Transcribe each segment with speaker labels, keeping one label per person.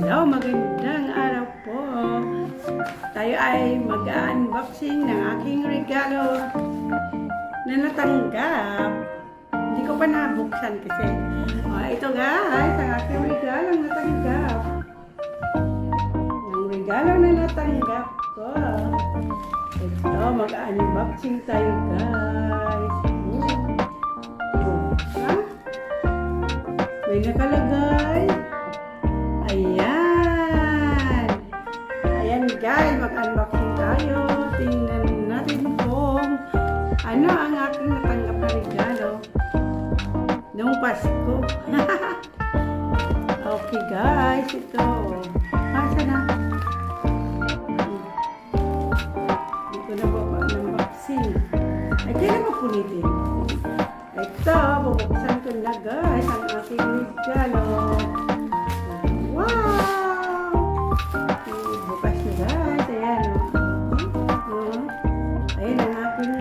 Speaker 1: Hello, magandang araw po. Tayo ay mag-unboxing ng aking regalo na natanggap. Hindi ko pa nabuksan kasi. Ito guys, ang aking regalo na natanggap. Ang regalo na natanggap ko. Ito, mag-unboxing tayo guys. May nakalagay. Ayan guys, mag-unboxing tayo. Tingnan natin kung ano ang aking natanggap na regalo noong Pasko. Okay guys, ito. Asa na? Hindi ko na ba unboxing? Ay, kailan ko punitin? Ito, bubuksan ko na guys ang aking regalo. Wow! Bukas na guys. Ayan o. Ayan ang aking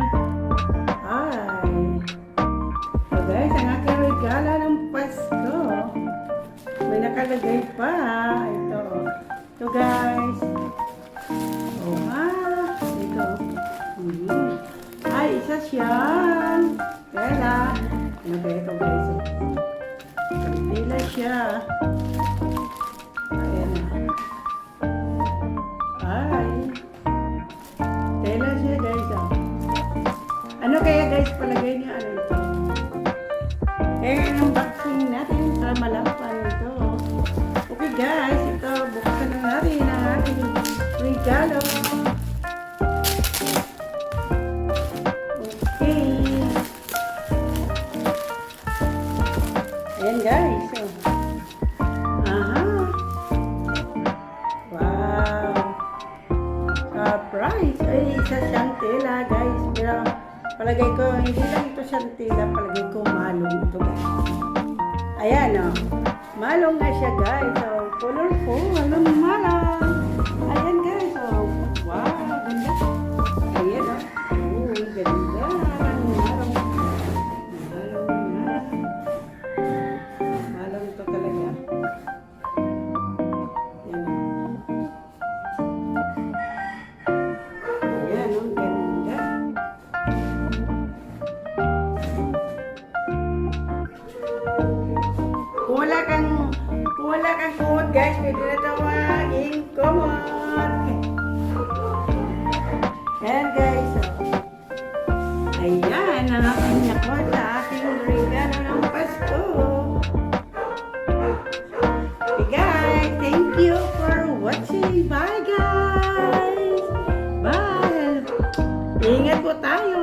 Speaker 1: So guys, ang aking regalo ng Pasko. May nakalagay pa. Ito. Ito guys. Ito. Ay, isa siyang tela. Ano ba ito guys? Tela siya. Ayan na. Ay. Tela siya guys. Ano kaya guys palagay niya? Ano ito? Kaya unboxing natin para malaman ito. Okay guys, ito. Buksan na natin ang aking regalo. Ayan guys. Wow. Surprise. Ay, isa siyang tela guys. Pero palagay ko, hindi lang ito siyang tela. Palagay ko malong ito guys. Ayan o. Malong na siya guys. So, colorful. Malong malong. Ayan guys. Wow. Ganda. Ayan o. Ganda. Kung wala kang kumot guys, pwede na tawagin kumot. Ayan guys. Ayan ang aking nakot sa aking regalo ng Pasko. Okay guys, thank you for watching. Bye guys. Bye. Ingat po tayo.